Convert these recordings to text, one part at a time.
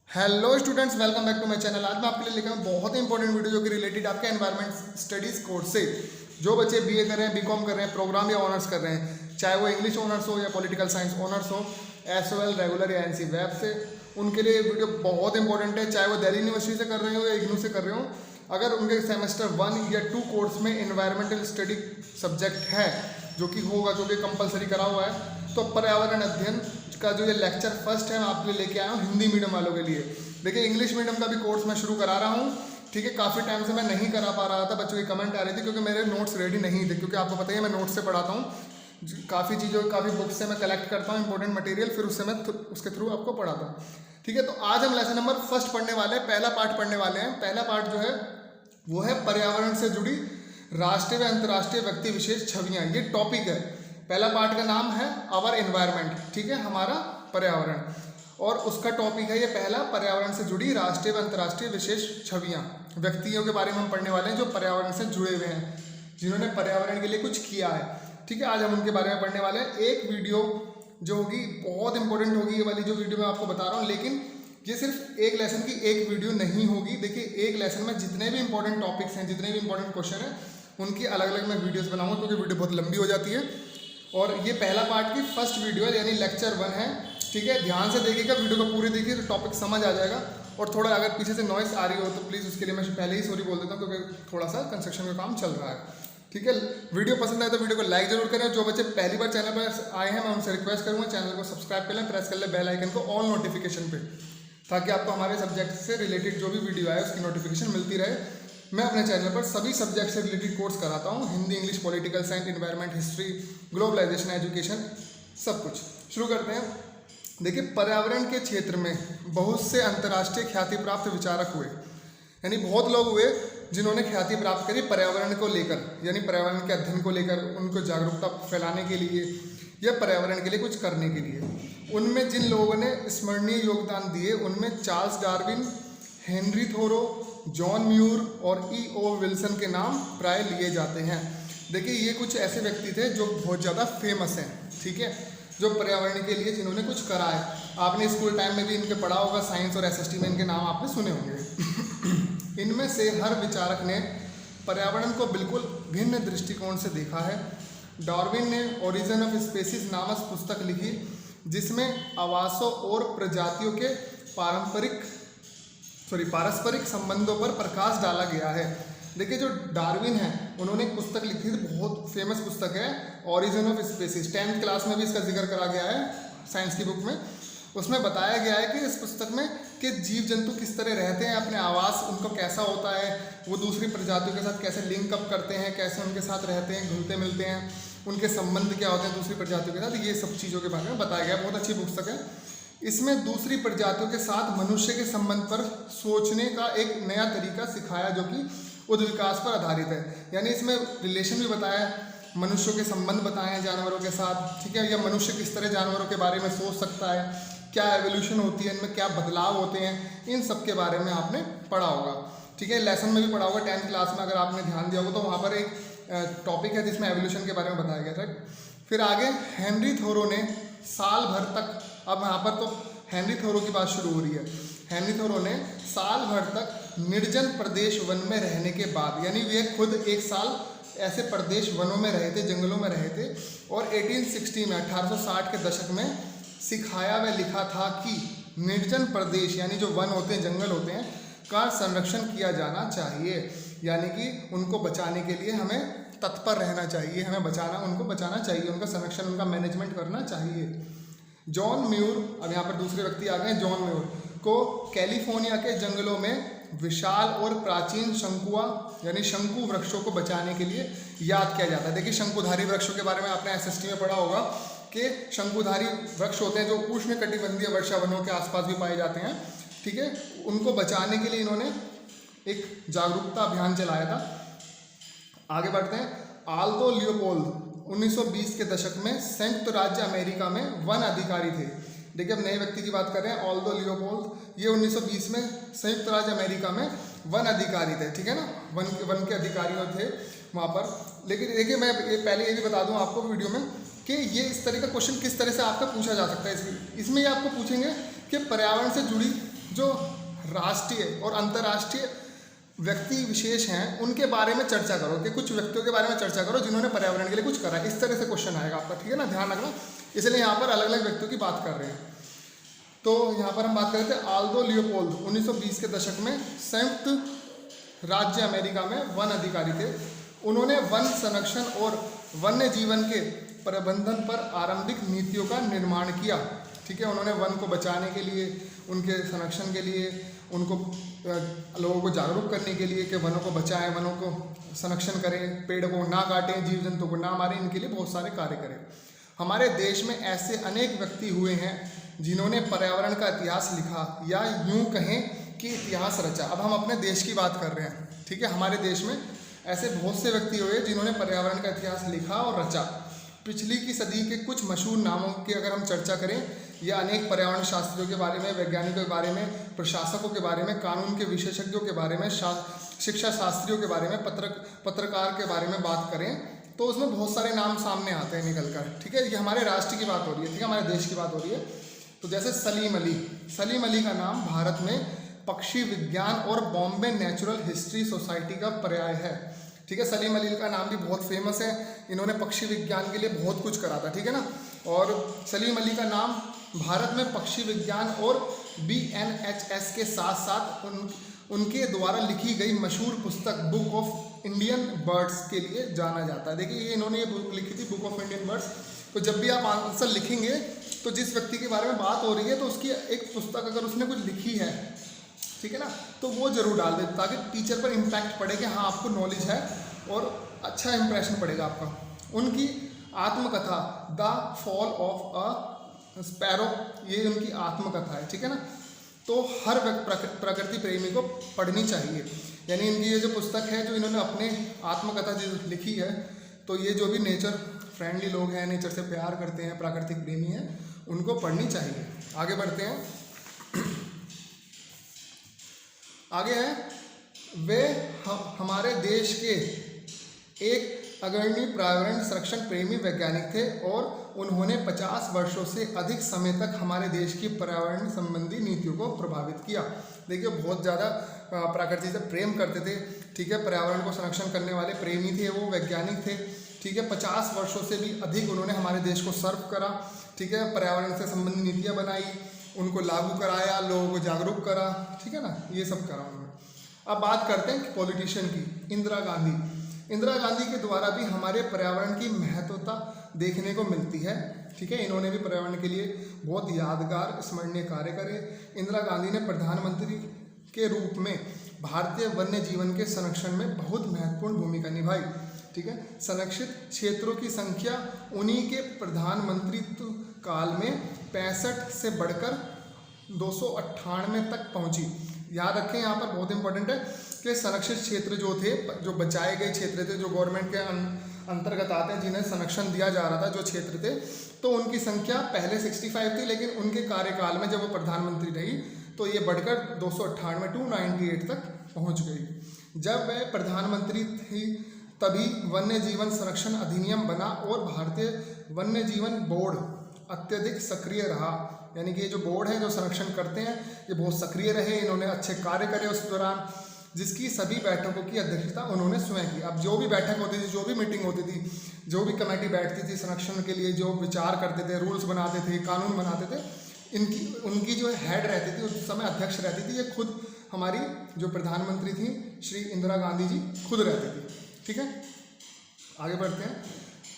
Hello students, welcome back to my channel. आज मैं आपके लिए लेकर आया हूं बहुत ही इंपॉर्टेंट वीडियो जो कि रिलेटेड आपके एनवायरमेंट स्टडीज़ कोर्स से। जो बच्चे बीए कर रहे हैं, बीकॉम कर रहे हैं, प्रोग्राम या ऑनर्स कर रहे हैं, चाहे वो इंग्लिश ऑनर्स हो या पॉलिटिकल साइंस ऑनर्स हो, एस वेल रेगुलर या एनसी वेब से, उनके लिए वीडियो बहुत इंपॉर्टेंट है। चाहे वो दिल्ली यूनिवर्सिटी से कर रहे हो या इग्नू से कर रहे हो, अगर उनके सेमेस्टर 1 या 2 कोर्स में एनवायरमेंटल स्टडी सब्जेक्ट है जो कि होगा, जो कि कंपलसरी करा हुआ है, तो पर्यावरण अध्ययन का जो ये लेक्चर फर्स्ट है मैं आपके लिए लेके आया हूँ हिंदी मीडियम वालों के लिए। देखिए, इंग्लिश मीडियम का भी कोर्स मैं शुरू करा रहा हूँ, ठीक है। काफ़ी टाइम से मैं नहीं करा पा रहा था, बच्चों की कमेंट आ रही थी क्योंकि मेरे नोट्स रेडी नहीं थे, क्योंकि आपको पता ही है मैं नोट्स से पढ़ाता हूँ। काफ़ी चीज़ों काफ़ी बुक्स से मैं कलेक्ट करता हूँ इंपॉर्टेंट मटेरियल, फिर उससे मैं उसके थ्रू आपको पढ़ाता हूँ, ठीक है। तो आज हम लेसन नंबर फर्स्ट पढ़ने वाले हैं, पहला पार्ट पढ़ने वाले हैं। पहला पार्ट जो है वो है पर्यावरण से जुड़ी राष्ट्रीय व अंतर्राष्ट्रीय व्यक्ति विशेष छवियाँ, ये टॉपिक है। पहला पार्ट का नाम है आवर एनवायरनमेंट, ठीक है, हमारा पर्यावरण, और उसका टॉपिक है ये पहला, पर्यावरण से जुड़ी राष्ट्रीय व अंतर्राष्ट्रीय विशेष छवियाँ। व्यक्तियों के बारे में हम पढ़ने वाले हैं जो पर्यावरण से जुड़े हुए हैं, जिन्होंने पर्यावरण के लिए कुछ किया है, ठीक है। आज हम उनके बारे में पढ़ने वाले हैं। एक वीडियो जो होगी बहुत इंपॉर्टेंट होगी, ये वाली जो वीडियो मैं आपको बता रहा हूँ, लेकिन ये सिर्फ एक लेसन की एक वीडियो नहीं होगी। देखिए, एक लेसन में जितने भी इंपॉर्टेंट टॉपिक्स हैं, जितने भी इंपॉर्टेंट क्वेश्चन हैं, उनकी अलग अलग मैं वीडियोस बनाऊंगा, क्योंकि वीडियो बहुत लंबी हो जाती है। और ये पहला पार्ट की फर्स्ट वीडियो है, यानी लेक्चर 1 है, ठीक है। ध्यान से देखिएगा, वीडियो को पूरी देखिए तो टॉपिक समझ आ जाएगा। और थोड़ा अगर पीछे से नॉइस आ रही हो तो प्लीज़ उसके लिए मैं पहले ही सॉरी बोल देता हूँ, क्योंकि थोड़ा सा कंस्ट्रक्शन का काम चल रहा है, ठीक है। वीडियो पसंद आए तो वीडियो को लाइक जरूर करें। जो बच्चे पहली बार चैनल पर आए हैं, मैं उनसे रिक्वेस्ट करूँगा चैनल को सब्सक्राइब कर लें, प्रेस कर लें बेल आइकन को ऑल नोटिफिकेशन पे, ताकि आपको हमारे सब्जेक्ट से रिलेटेड जो भी वीडियो आए उसकी नोटिफिकेशन मिलती रहे। मैं अपने चैनल पर सभी सब्जेक्ट से रिलेटेड कोर्स कराता हूँ, Hindi, English, political science, environment, history, globalisation, education, सब कुछ। शुरू करते हैं। देखिए, पर्यावरण के क्षेत्र में बहुत से अंतर्राष्ट्रीय ख्याति प्राप्त विचारक हुए, यानी बहुत लोग हुए जिन्होंने ख्याति प्राप्त करी पर्यावरण को लेकर, यानी पर्यावरण के अध्ययन को लेकर, उनको जागरूकता फैलाने के लिए या पर्यावरण के लिए कुछ करने के लिए। उनमें जिन लोगों ने स्मरणीय योगदान दिए, उनमें चार्ल्स डार्विन, हेनरी थोरो, जॉन म्यूर और ई.ओ. विल्सन के नाम प्राय लिए जाते हैं। देखिए, ये कुछ ऐसे व्यक्ति थे जो बहुत ज़्यादा फेमस हैं, ठीक है, जो पर्यावरण के लिए जिन्होंने कुछ करा है। आपने स्कूल टाइम में भी इनके पढ़ा होगा, साइंस और एसएसटी में इनके नाम आपने सुने होंगे। इनमें से हर विचारक ने पर्यावरण को बिल्कुल भिन्न दृष्टिकोण से देखा है। डार्विन ने ओरिजिन ऑफ स्पीसीज नामक पुस्तक लिखी, जिसमें आवासों और प्रजातियों के पारस्परिक संबंधों पर प्रकाश डाला गया है। देखिए, जो डार्विन है उन्होंने एक पुस्तक लिखी थी, बहुत फेमस पुस्तक है, origin of species. 10th class में भी इसका जिक्र करा गया है साइंस की बुक में। उसमें बताया गया है कि इस पुस्तक में कि जीव जंतु किस तरह रहते हैं, अपने आवास उनको कैसा होता है, वो दूसरी प्रजातियों के साथ कैसे लिंक अप करते हैं, कैसे उनके साथ रहते हैं, घुलते मिलते हैं, उनके संबंध क्या होते हैं दूसरी प्रजातियों के साथ, ये सब चीज़ों के बारे में बताया गया। बहुत अच्छी पुस्तक है। इसमें दूसरी प्रजातियों के साथ मनुष्य के संबंध पर सोचने का एक नया तरीका सिखाया, जो कि उद्विकास पर आधारित है। यानी इसमें रिलेशन भी बताया है, मनुष्यों के संबंध बताए हैं जानवरों के साथ, ठीक है, या मनुष्य किस तरह जानवरों के बारे में सोच सकता है, क्या एवोल्यूशन होती है, इनमें क्या बदलाव होते हैं, इन सब के बारे में आपने पढ़ा होगा, ठीक है। लेसन में भी पढ़ा होगा 10th क्लास में, अगर आपने ध्यान दिया होगा तो वहाँ पर एक टॉपिक है जिसमें एवोल्यूशन के बारे में बताया गया था। फिर आगे हेनरी थोरो ने साल भर तक, अब यहाँ पर तो हेनरी थोरो की बात शुरू हो रही है। हेनरी थोरो ने साल भर तक निर्जन प्रदेश वन में रहने के बाद, यानी वे खुद एक साल ऐसे प्रदेश वनों में रहे थे, जंगलों में रहे थे, और 1860 में 1860 के दशक में सिखाया व लिखा था कि निर्जन प्रदेश, यानी जो वन होते हैं, जंगल होते हैं, का संरक्षण किया जाना चाहिए, यानी कि उनको बचाने के लिए हमें तत्पर रहना चाहिए, हमें उनको बचाना चाहिए, उनका संरक्षण, उनका मैनेजमेंट करना चाहिए। जॉन म्यूर, अब यहाँ पर दूसरे व्यक्ति आ गए, जॉन म्यूर को कैलिफोर्निया के जंगलों में विशाल और प्राचीन शंकुआ, यानी शंकु वृक्षों को बचाने के लिए याद किया जाता है। देखिए, शंकुधारी वृक्षों के बारे में आपने एसएसटी में पढ़ा होगा कि शंकुधारी वृक्ष होते हैं जो उष्णकटिबंधीय वर्षा वनों के आसपास भी पाए जाते हैं, ठीक है। उनको बचाने के लिए इन्होंने एक जागरूकता अभियान चलाया था। आगे बढ़ते हैं। आल्दो लियोपोल्ड 1920 के दशक में संयुक्त राज्य अमेरिका में वन अधिकारी थे। देखिए, अब नए व्यक्ति की बात कर रहे हैं, ऑल्दो लियोपोल्ड, ये 1920 में संयुक्त राज्य अमेरिका में वन अधिकारी थे, ठीक है ना, वन के अधिकारी थे वहाँ पर। लेकिन देखिए, मैं पहले ये भी बता दूँ आपको वीडियो में कि ये इस तरह का क्वेश्चन किस तरह से आपका पूछा जा सकता है। इसमें ये आपको पूछेंगे कि पर्यावरण से जुड़ी जो राष्ट्रीय और अंतर्राष्ट्रीय व्यक्ति विशेष हैं उनके बारे में चर्चा करो, कि कुछ व्यक्तियों के बारे में चर्चा करो जिन्होंने पर्यावरण के लिए कुछ करा है। इस तरह से क्वेश्चन आएगा आपका, ठीक है ना, ध्यान रखना। इसलिए यहाँ पर अलग अलग व्यक्तियों की बात कर रहे हैं। तो यहाँ पर हम बात कर रहे थे आल्दो लियोपोल्ड, 1920 के दशक में संयुक्त राज्य अमेरिका में वन अधिकारी थे। उन्होंने वन संरक्षण और वन्य जीवन के प्रबंधन पर आरंभिक नीतियों का निर्माण किया, ठीक है। उन्होंने वन को बचाने के लिए, उनके संरक्षण के लिए, उनको लोगों को जागरूक करने के लिए कि वनों को बचाएं, वनों को संरक्षण करें, पेड़ को ना काटें, जीव जंतु को ना मारें, इनके लिए बहुत सारे कार्य करें। हमारे देश में ऐसे अनेक व्यक्ति हुए हैं जिन्होंने पर्यावरण का इतिहास लिखा, या यूं कहें कि इतिहास रचा। अब हम अपने देश की बात कर रहे हैं, ठीक है। हमारे देश में ऐसे बहुत से व्यक्ति हुए जिन्होंने पर्यावरण का इतिहास लिखा और रचा। पिछली की सदी के कुछ मशहूर नामों की अगर हम चर्चा करें, या अनेक पर्यावरण शास्त्रियों के बारे में, वैज्ञानिकों के बारे में, प्रशासकों के बारे में, कानून के विशेषज्ञों के बारे में, शिक्षा शास्त्रियों के बारे में, पत्रकार के बारे में बात करें, तो उसमें बहुत सारे नाम सामने आते हैं निकल कर, ठीक है। ये हमारे राष्ट्र की बात हो रही है, ठीक है, हमारे देश की बात हो रही है। तो जैसे सलीम अली का नाम भारत में पक्षी विज्ञान और बॉम्बे नेचुरल हिस्ट्री सोसाइटी का पर्याय है, ठीक है। सलीम अली का नाम भी बहुत फेमस है, इन्होंने पक्षी विज्ञान के लिए बहुत कुछ करा था, ठीक है ना। और सलीम अली का नाम भारत में पक्षी विज्ञान और BNHS के साथ साथ उनके द्वारा लिखी गई मशहूर पुस्तक बुक ऑफ इंडियन बर्ड्स के लिए जाना जाता है। देखिए ये इन्होंने ये बुक लिखी थी, बुक ऑफ इंडियन बर्ड्स। तो जब भी आप आंसर लिखेंगे तो जिस व्यक्ति के बारे में बात हो रही है तो उसकी एक पुस्तक अगर उसने कुछ लिखी है, ठीक है ना, तो वो जरूर डाल दे, ताकि टीचर पर इम्पैक्ट पड़े कि हाँ आपको नॉलेज है और अच्छा इंप्रेशन पड़ेगा आपका। उनकी आत्मकथा the fall of a sparrow, ये उनकी आत्मकथा है, ठीक है ना। तो हर प्रकृति प्रेमी को पढ़नी चाहिए। यानी इनकी ये जो पुस्तक है, जो इन्होंने अपने आत्मकथा जो लिखी है, तो ये जो भी नेचर फ्रेंडली लोग हैं, नेचर से प्यार करते हैं, प्राकृतिक प्रेमी हैं, उनको पढ़नी चाहिए। आगे बढ़ते हैं। आगे है, वे हमारे देश के एक अग्रणी पर्यावरण संरक्षण प्रेमी वैज्ञानिक थे और उन्होंने 50 वर्षों से अधिक समय तक हमारे देश की पर्यावरण संबंधी नीतियों को प्रभावित किया। देखिए बहुत ज़्यादा प्रकृति से प्रेम करते थे, ठीक है, पर्यावरण को संरक्षण करने वाले प्रेमी थे, वो वैज्ञानिक थे, ठीक है। 50 वर्षों से भी अधिक उन्होंने हमारे देश को सर्व करा, ठीक है, पर्यावरण से संबंधित नीतियाँ बनाई, उनको लागू कराया, लोगों को जागरूक करा, ठीक है ना, ये सब करा उन्होंने। अब बात करते हैं पॉलिटिशियन की, इंदिरा गांधी के द्वारा भी हमारे पर्यावरण की महत्वता देखने को मिलती है, ठीक है। इन्होंने भी पर्यावरण के लिए बहुत यादगार स्मरणीय कार्य करे। इंदिरा गांधी ने प्रधानमंत्री के रूप में भारतीय वन्य जीवन के संरक्षण में बहुत महत्वपूर्ण भूमिका निभाई, ठीक है। संरक्षित क्षेत्रों की संख्या उन्हीं के प्रधानमंत्रित्व काल में 65 से बढ़कर 298 तक पहुंची। याद रखें, यहाँ पर बहुत इंपॉर्टेंट है कि संरक्षित क्षेत्र जो थे, जो बचाए गए क्षेत्र थे, जो गवर्नमेंट के अंतर्गत आते हैं, जिन्हें संरक्षण दिया जा रहा था, जो क्षेत्र थे, तो उनकी संख्या पहले 65 थी, लेकिन उनके कार्यकाल में जब वो प्रधानमंत्री रही तो ये बढ़कर 298 तक पहुंच गई। जब वह प्रधानमंत्री थी तभी वन्य जीवन संरक्षण अधिनियम बना और भारतीय वन्य जीवन बोर्ड अत्यधिक सक्रिय रहा। यानी कि ये जो बोर्ड है जो संरक्षण करते हैं, ये बहुत सक्रिय रहे, इन्होंने अच्छे कार्य करे उस दौरान, जिसकी सभी बैठकों की अध्यक्षता उन्होंने स्वयं की। अब जो भी बैठक होती थी, जो भी मीटिंग होती थी, जो भी कमेटी बैठती थी संरक्षण के लिए, जो विचार करते थे, रूल्स बनाते थे, कानून बनाते थे, उनकी जो हेड रहती थी, उस समय अध्यक्ष रहती थी, ये खुद हमारी जो प्रधानमंत्री थी श्री इंदिरा गांधी जी खुद रहती थी, ठीक है। आगे बढ़ते हैं।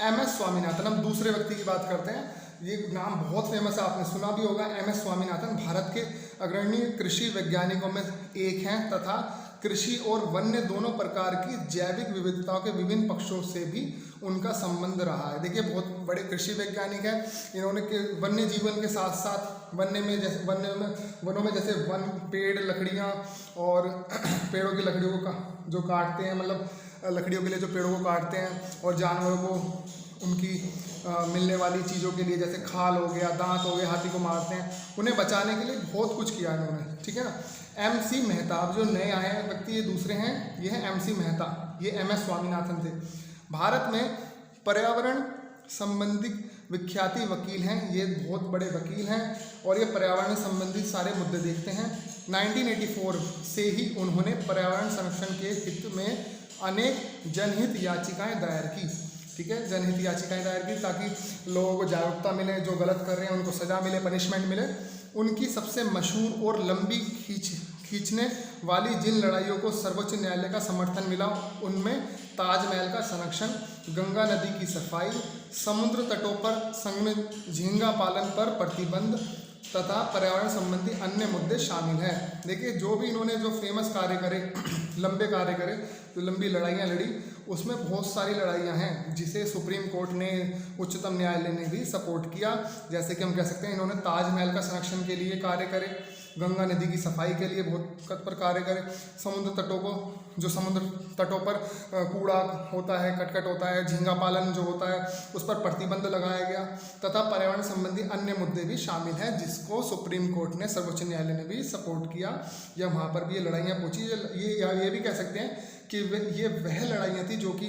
MS स्वामीनाथन, हम दूसरे व्यक्ति की बात करते हैं। ये नाम बहुत फेमस है, आपने सुना भी होगा। MS स्वामीनाथन भारत के अग्रणी कृषि वैज्ञानिकों में एक हैं तथा कृषि और वन्य दोनों प्रकार की जैविक विविधताओं के विभिन्न पक्षों से भी उनका संबंध रहा है। देखिए बहुत बड़े कृषि वैज्ञानिक हैं। इन्होंने वन्य जीवन के साथ साथ वनों में जैसे वन, पेड़, लकड़ियाँ और पेड़ों की लकड़ियों को जो काटते हैं, मतलब लकड़ियों के लिए जो पेड़ों को काटते हैं, और जानवरों को उनकी मिलने वाली चीज़ों के लिए जैसे खाल हो गया, दांत हो गए, हाथी को मारते हैं, उन्हें बचाने के लिए बहुत कुछ किया इन्होंने, ठीक है ना। MC मेहता, अब जो नए आए हैं व्यक्ति ये दूसरे हैं, ये हैं MC मेहता, ये MS स्वामीनाथन थे। भारत में पर्यावरण संबंधी विख्याति वकील हैं, ये बहुत बड़े वकील हैं और ये पर्यावरण संबंधी सारे मुद्दे देखते हैं। 1984 से ही उन्होंने पर्यावरण संरक्षण के हित में अनेक जनहित याचिकाएं दायर की। ठीक है, जनहित याचिकाएं दायर की ताकि लोगों को जागरूकता मिले, जो गलत कर रहे हैं उनको सज़ा मिले, पनिशमेंट मिले। उनकी सबसे मशहूर और लंबी खींचने वाली जिन लड़ाइयों को सर्वोच्च न्यायालय का समर्थन मिला उनमें ताजमहल का संरक्षण, गंगा नदी की सफाई, समुद्र तटों पर संगम झींगा पालन पर प्रतिबंध तथा पर्यावरण संबंधी अन्य मुद्दे शामिल हैं। देखिए, जो भी इन्होंने जो फेमस कार्य करे, लंबे कार्य करे, जो लंबी लड़ाइयाँ लड़ी, उसमें बहुत सारी लड़ाइयाँ हैं जिसे सुप्रीम कोर्ट ने, उच्चतम न्यायालय ने भी सपोर्ट किया। जैसे कि हम कह सकते हैं इन्होंने ताजमहल का संरक्षण के लिए कार्य करे, गंगा नदी की सफाई के लिए बहुत तत्पर कार्य करे, समुद्र तटों को, जो समुद्र तटों पर कूड़ा होता है, कटकट होता है, झींगा पालन जो होता है उस पर प्रतिबंध लगाया गया, तथा पर्यावरण संबंधी अन्य मुद्दे भी शामिल हैं जिसको सुप्रीम कोर्ट ने, सर्वोच्च न्यायालय ने भी सपोर्ट किया या वहाँ पर भी ये लड़ाइयाँ पहुँची। ये भी कह सकते हैं कि ये वह लड़ाइयाँ थी जो कि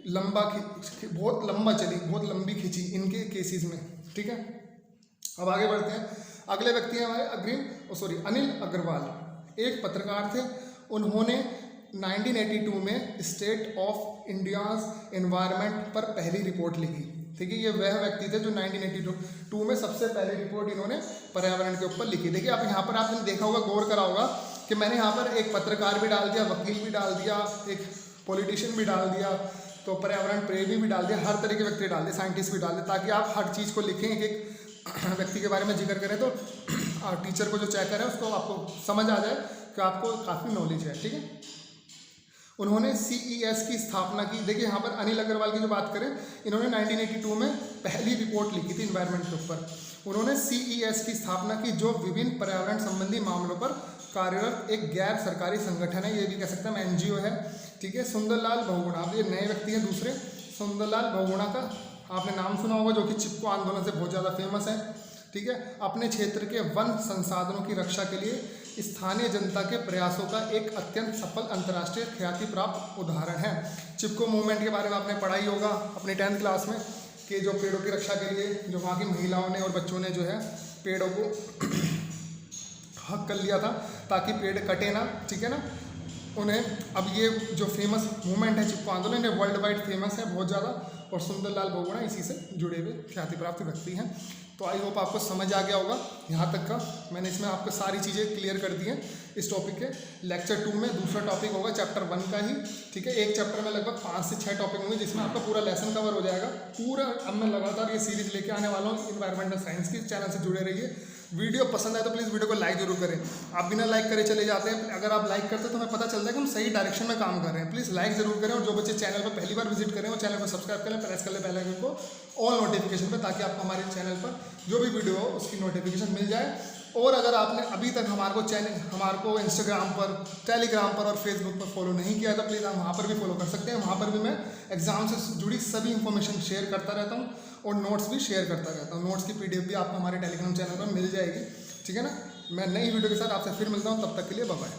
बहुत लंबा चली, बहुत लंबी खिंची इनके केसेस में। ठीक है, अब आगे बढ़ते हैं। अगले व्यक्ति हैं हमारे अनिल अग्रवाल, एक पत्रकार थे। उन्होंने 1982 में स्टेट ऑफ इंडियाज एनवायरनमेंट पर पहली रिपोर्ट लिखी। ठीक है, ये वह व्यक्ति थे जो 1982 में सबसे पहली रिपोर्ट इन्होंने पर्यावरण के ऊपर लिखी। देखिए, आप यहाँ पर आपने देखा होगा, गौर करा होगा कि मैंने यहाँ पर एक पत्रकार भी डाल दिया, वकील भी डाल दिया, एक पॉलिटिशियन भी डाल दिया, तो पर्यावरण प्रेमी भी डाल दिया, हर तरह के व्यक्ति डाल दिए, साइंटिस्ट भी डाल दिए, ताकि आप हर चीज़ को लिखें, एक व्यक्ति के बारे में जिक्र करें तो टीचर को जो चेक करें उसको आपको समझ आ जाए कि आपको काफ़ी नॉलेज है। ठीक है, उन्होंने CES की स्थापना की। देखिए, यहाँ पर अनिल अग्रवाल की जो बात करें, इन्होंने 1982 में पहली रिपोर्ट लिखी थी इन्वायरमेंट के ऊपर। उन्होंने CES की स्थापना की जो विभिन्न पर्यावरण संबंधी मामलों पर कार्यरत एक गैर सरकारी संगठन है, ये भी कह सकते हैं हम NGO है। ठीक है, सुंदरलाल बहुगुणा, अब ये नए व्यक्ति हैं दूसरे। सुंदरलाल बहुगुणा का आपने नाम सुना होगा, जो कि चिपको आंदोलन से बहुत ज़्यादा फेमस है। ठीक है, अपने क्षेत्र के वन संसाधनों की रक्षा के लिए स्थानीय जनता के प्रयासों का एक अत्यंत सफल अंतर्राष्ट्रीय ख्याति प्राप्त उदाहरण है। चिपको मूवमेंट के बारे में आपने पढ़ा ही होगा अपनी 10th क्लास में, कि जो पेड़ों की रक्षा के लिए जो वहाँ की महिलाओं ने और बच्चों ने जो है पेड़ों को हक कर लिया था ताकि पेड़ कटे ना। ठीक है ना, उन्हें अब ये जो फेमस मूवमेंट है चिपको आंदोलन, ये वर्ल्ड वाइड फेमस है बहुत ज़्यादा, और सुंदरलाल बहुगुणा इसी से जुड़े हुए ख्याति प्राप्त व्यक्ति हैं। तो आई होप आपको समझ आ गया होगा यहाँ तक का। मैंने इसमें आपको सारी चीज़ें क्लियर कर दी हैं इस टॉपिक के। लेक्चर 2 में दूसरा टॉपिक होगा चैप्टर 1 का ही। ठीक है, एक चैप्टर में लगभग 5 से 6 टॉपिक होंगे जिसमें आपका पूरा लेसन कवर हो जाएगा पूरा। अब मैं लगातार ये सीरीज लेके आने वाला हूँ इन्वायरमेंटल साइंस की। चैनल से जुड़े रहिए। वीडियो पसंद आए तो प्लीज़ वीडियो को लाइक जरूर करें। आप बिना लाइक करे चले जाते हैं, अगर आप लाइक करते हैं तो हमें पता चलता है कि हम सही डायरेक्शन में काम कर रहे हैं। प्लीज़ लाइक जरूर करें, और जो बच्चे चैनल पर पहली बार विजिट करें वो चैनल को सब्सक्राइब करें, प्रेस कर लें बेल आइकन को ऑल नोटिफिकेशन पे, ताकि आपको हमारे चैनल पर जो भी वीडियो हो उसकी नोटिफिकेशन मिल जाए। और अगर आपने अभी तक हमारे को इंस्टाग्राम पर, टेलीग्राम पर और फेसबुक पर फॉलो नहीं किया तो प्लीज़ आप वहाँ पर भी फॉलो कर सकते हैं। वहाँ पर भी मैं एग्जाम से जुड़ी सभी इन्फॉर्मेशन शेयर करता रहता हूँ और नोट्स भी शेयर करता रहता हूँ। नोट्स की PDF भी आपको हमारे टेलीग्राम चैनल पर मिल जाएगी। ठीक है ना, मैं नई वीडियो के साथ आपसे फिर मिलता हूँ, तब तक के लिए बाय बाय।